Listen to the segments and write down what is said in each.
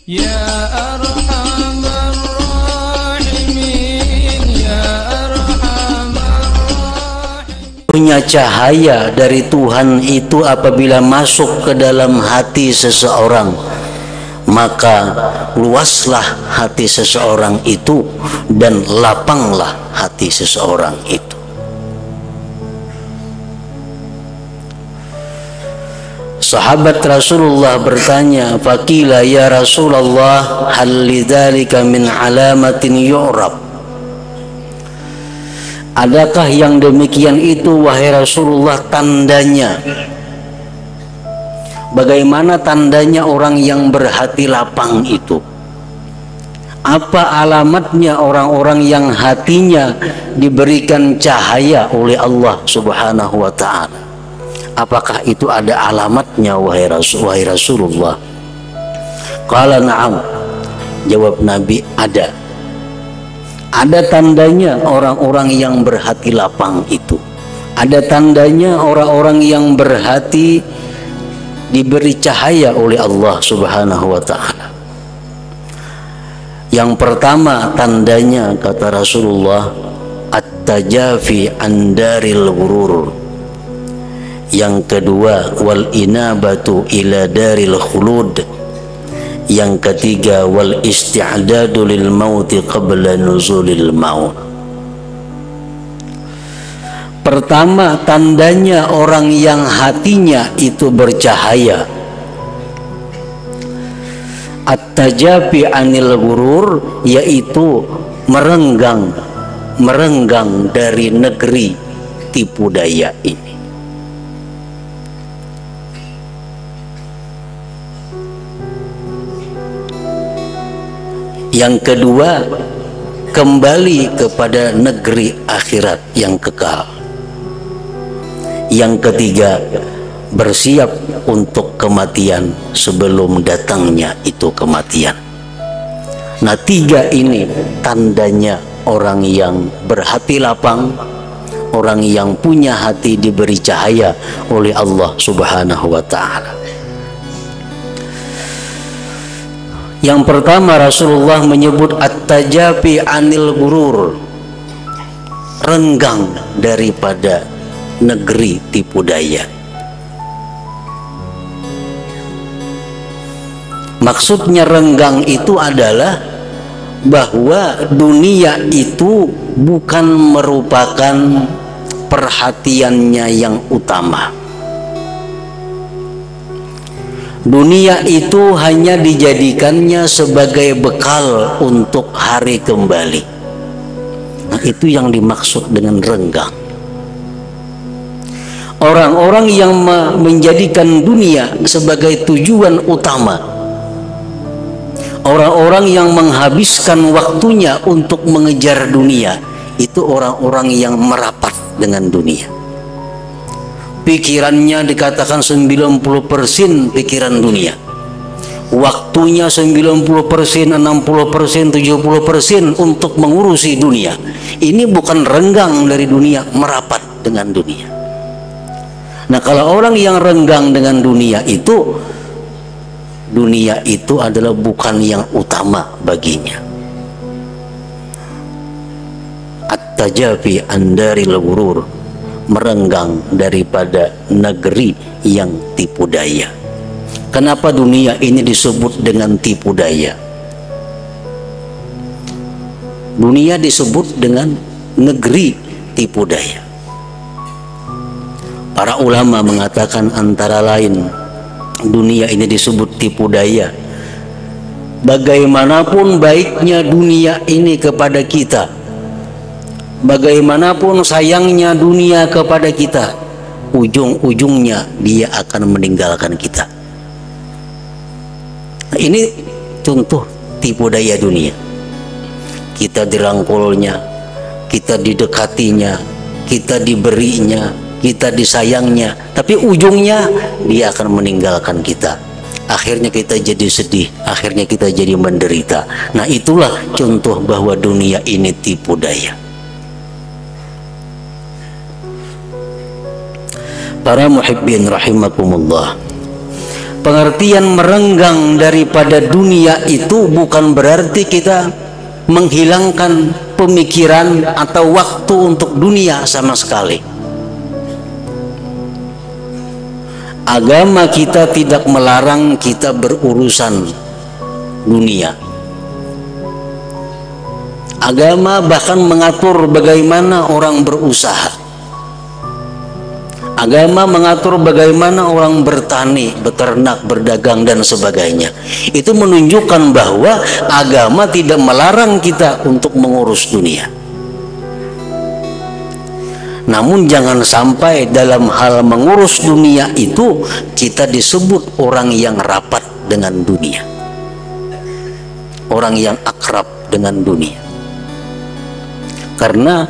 Ya Arhamar Rahimin, Ya Arhamar Rahimin. Punya cahaya dari Tuhan itu apabila masuk ke dalam hati seseorang, maka luaslah hati seseorang itu dan lapanglah hati seseorang itu. Sahabat Rasulullah bertanya, "Faqila ya Rasulullah, hal lidzalika min alamatin yu'rab?" Adakah yang demikian itu wahai Rasulullah tandanya? Bagaimana tandanya orang yang berhati lapang itu? Apa alamatnya orang-orang yang hatinya diberikan cahaya oleh Allah Subhanahu wa ta'ala? Apakah itu ada alamatnya wahai Rasulullah? Qala na'am. Jawab Nabi, ada. Ada tandanya orang-orang yang berhati lapang itu. Ada tandanya orang-orang yang berhati diberi cahaya oleh Allah Subhanahu wa ta'ala. Yang pertama tandanya, kata Rasulullah, at-tajafi an daril ghurur. Yang kedua, wal inabatu ila daril khulud. Yang ketiga, wal isti'dadu lil mauti qabla nuzulil maut. Pertama tandanya orang yang hatinya itu bercahaya, at-tajafi anil ghurur, yaitu merenggang dari negeri tipu daya ini. Yang kedua, kembali kepada negeri akhirat yang kekal. Yang ketiga, bersiap untuk kematian sebelum datangnya itu kematian. Nah, tiga ini tandanya orang yang berhati lapang, orang yang punya hati diberi cahaya oleh Allah Subhanahu wa ta'ala. Yang pertama, Rasulullah menyebut at-tajafi anil ghurur, renggang daripada negeri tipu daya. Maksudnya renggang itu adalah bahwa dunia itu bukan merupakan perhatiannya yang utama. Dunia itu hanya dijadikannya sebagai bekal untuk hari kembali. Nah, itu yang dimaksud dengan renggang. Orang-orang yang menjadikan dunia sebagai tujuan utama, orang-orang yang menghabiskan waktunya untuk mengejar dunia, itu orang-orang yang merapat dengan dunia. Pikirannya dikatakan 90% pikiran dunia, waktunya 90%, 60%, 70% untuk mengurusi dunia. Ini bukan renggang dari dunia, merapat dengan dunia. Nah, kalau orang yang renggang dengan dunia itu adalah bukan yang utama baginya. At-tajafi andaril ghurur, merenggang daripada negeri yang tipu daya. Kenapa dunia ini disebut dengan tipu daya? Dunia disebut dengan negeri tipu daya. Para ulama mengatakan antara lain, dunia ini disebut tipu daya. Bagaimanapun baiknya dunia ini kepada kita, bagaimanapun sayangnya dunia kepada kita, ujung-ujungnya dia akan meninggalkan kita. Nah, ini contoh tipu daya dunia. Kita dirangkulnya, kita didekatinya, kita diberinya, kita disayangnya, tapi ujungnya dia akan meninggalkan kita. Akhirnya kita jadi sedih, akhirnya kita jadi menderita. Nah, itulah contoh bahwa dunia ini tipu daya. Para muhibbin rahimakumullah, Pengertian merenggang daripada dunia itu bukan berarti kita menghilangkan pemikiran atau waktu untuk dunia sama sekali. Agama kita tidak melarang kita berurusan dunia. Agama bahkan mengatur bagaimana orang berusaha. Agama mengatur bagaimana orang bertani, beternak, berdagang dan sebagainya. Itu menunjukkan bahwa agama tidak melarang kita untuk mengurus dunia. Namun jangan sampai dalam hal mengurus dunia itu kita disebut orang yang rapat dengan dunia, orang yang akrab dengan dunia. Karena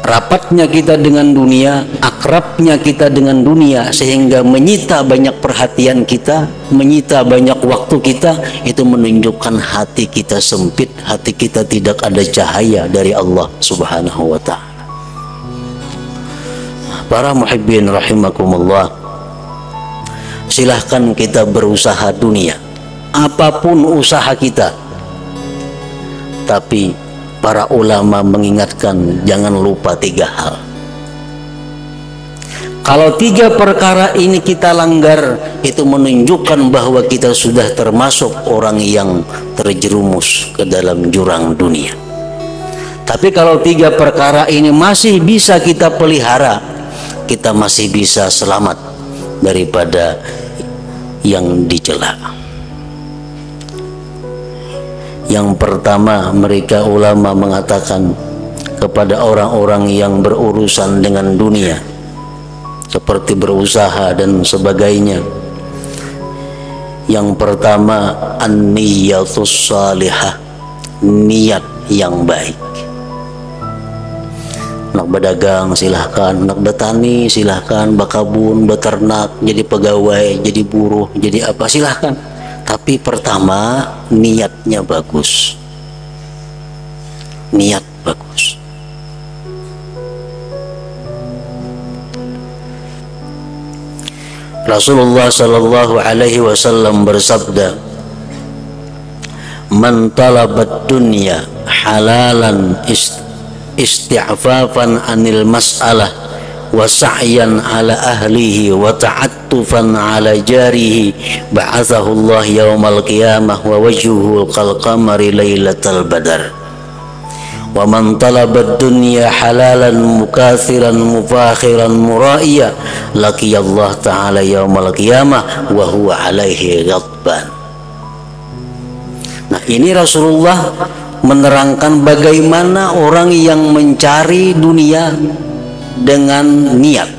rapatnya kita dengan dunia, akrabnya kita dengan dunia, sehingga menyita banyak perhatian kita, menyita banyak waktu kita, itu menunjukkan hati kita sempit, hati kita tidak ada cahaya dari Allah Subhanahu wa ta'ala. Para muhibbin rahimakumullah, silahkan kita berusaha dunia, apapun usaha kita, tapi para ulama mengingatkan jangan lupa 3 hal. Kalau 3 perkara ini kita langgar, itu menunjukkan bahwa kita sudah termasuk orang yang terjerumus ke dalam jurang dunia. Tapi kalau 3 perkara ini masih bisa kita pelihara, kita masih bisa selamat daripada yang dicela. Yang pertama, mereka ulama mengatakan kepada orang-orang yang berurusan dengan dunia, seperti berusaha dan sebagainya. Yang pertama, an-niyatus salihah, niat yang baik. Nak berdagang silahkan, nak bertani silahkan, berkebun, beternak, jadi pegawai, jadi buruh, jadi apa silahkan. Tapi pertama niatnya bagus, niat bagus. Rasulullah sallallahu alaihi wasallam bersabda, "Man talabat dunya halalan isti'fafan anil mas'alah wa sa'yan ala ahlihi wa ta'attufan ala jarihi ba'athahu Allah yawmal qiyamah wa wajhuhu kal qamari lailatal badar wa man talaba ad-dunya halalan mukathiran mufakhiran muraiya laqiya Allah ta'ala yawmal qiyamah wa huwa alaihi ghadban." Nah, ini Rasulullah menerangkan bagaimana orang yang mencari dunia dengan niat.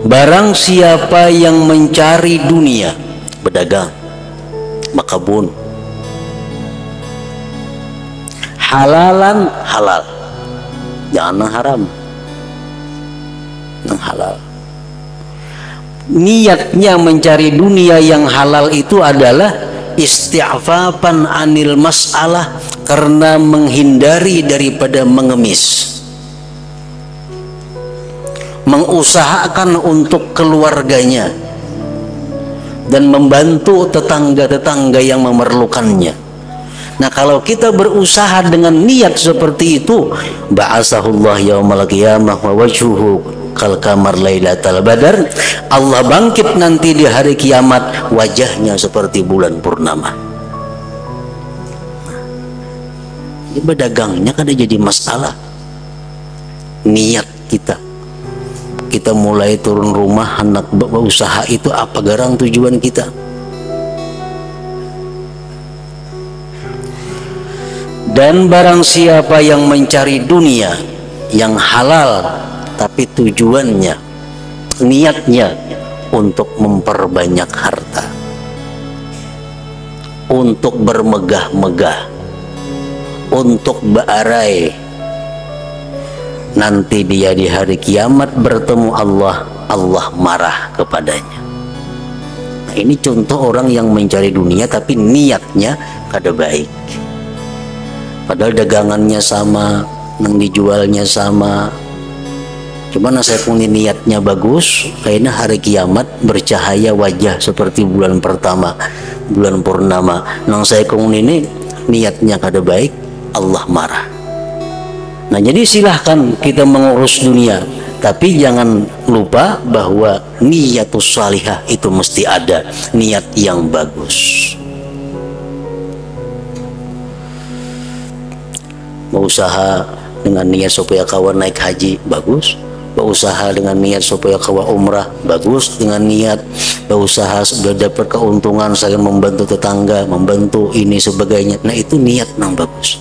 Barang siapa yang mencari dunia, berdagang, berkebun, halalan halal, jangan haram, yang halal. Niatnya mencari dunia yang halal itu adalah isti'fafan anil mas'alah, karena menghindari daripada mengemis, mengusahakan untuk keluarganya dan membantu tetangga-tetangga yang memerlukannya. Nah, kalau kita berusaha dengan niat seperti itu, ba'asahullah yaumal qiyamah wa wajhuhu kal kamar lailatal badar, Allah bangkit nanti di hari kiamat, wajahnya seperti bulan purnama. Berdagangnya kan jadi masalah. Niat kita mulai turun rumah, anak berusaha itu apa garang tujuan kita. Dan barang siapa yang mencari dunia yang halal, tapi tujuannya, niatnya untuk memperbanyak harta, untuk bermegah-megah, untuk bearai, nanti dia di hari kiamat bertemu Allah, Allah marah kepadanya. Nah, ini contoh orang yang mencari dunia tapi niatnya kada baik. Padahal dagangannya sama, yang dijualnya sama, Gimana saya ini niatnya bagus, kayaknya hari kiamat bercahaya wajah seperti bulan pertama, bulan purnama. Nang saya ini niatnya kada baik, Allah marah. Nah jadi silahkan kita mengurus dunia, tapi jangan lupa bahwa niatus salihah itu mesti ada, niat yang bagus. Berusaha dengan niat supaya kawan naik haji, bagus. Berusaha dengan niat supaya kawan umrah, bagus. Dengan niat berusaha supaya dapat keuntungan, saya membantu tetangga, membantu ini sebagainya. Nah itu niat yang bagus.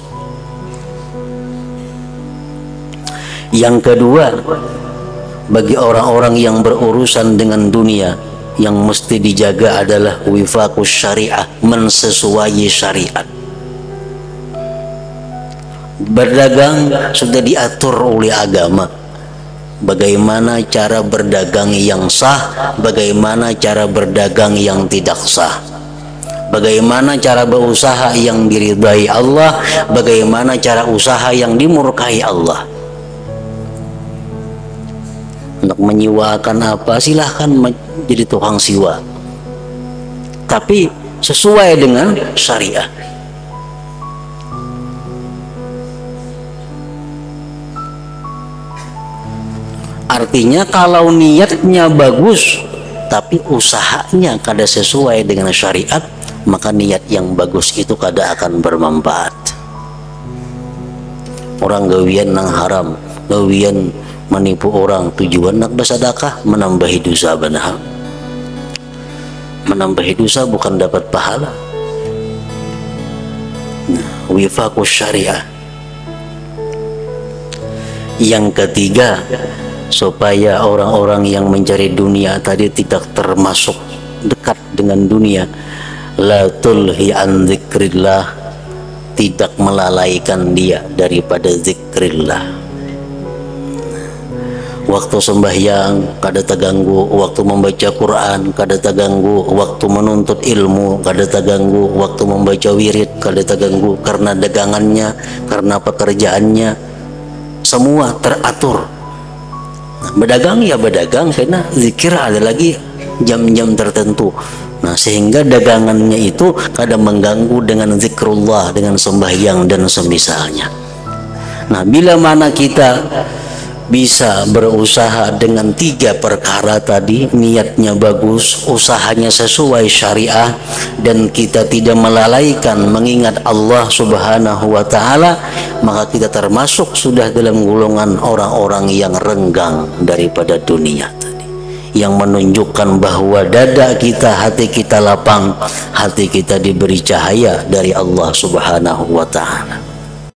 Yang kedua, bagi orang-orang yang berurusan dengan dunia, yang mesti dijaga adalah wifaqus syariah, mensesuaikan syariat. Berdagang sudah diatur oleh agama, bagaimana cara berdagang yang sah, bagaimana cara berdagang yang tidak sah, bagaimana cara berusaha yang diridai Allah, bagaimana cara usaha yang dimurkai Allah. Untuk menyiwakan apa, silahkan jadi tukang siwa, tapi sesuai dengan syariah. Artinya kalau niatnya bagus tapi usahanya kada sesuai dengan syariat, maka niat yang bagus itu kada akan bermanfaat. Orang gawian nang haram, gawian menipu orang, tujuan nak bersedekah, menambahi dosa benar. Menambahi dosa bukan dapat pahala. Nah, wifaqus syariah. Yang ketiga, supaya orang-orang yang mencari dunia tadi tidak termasuk dekat dengan dunia, la tulhi an dzikrillah, tidak melalaikan dia daripada zikrillah. Waktu sembahyang kada terganggu, waktu membaca Quran kada terganggu, waktu menuntut ilmu kada terganggu, waktu membaca wirid kada terganggu, karena dagangannya, karena pekerjaannya semua teratur. Nah, berdagang ya berdagang, karena zikir ada lagi jam-jam tertentu. Nah, sehingga dagangannya itu kadang mengganggu dengan zikrullah, dengan sembahyang dan semisalnya. Nah, bila mana kita bisa berusaha dengan tiga perkara tadi, niatnya bagus, usahanya sesuai syariah, dan kita tidak melalaikan mengingat Allah Subhanahu wa ta'ala, maka kita termasuk sudah dalam golongan orang-orang yang renggang daripada dunia tadi, yang menunjukkan bahwa dada kita, hati kita lapang, hati kita diberi cahaya dari Allah Subhanahu wa ta'ala.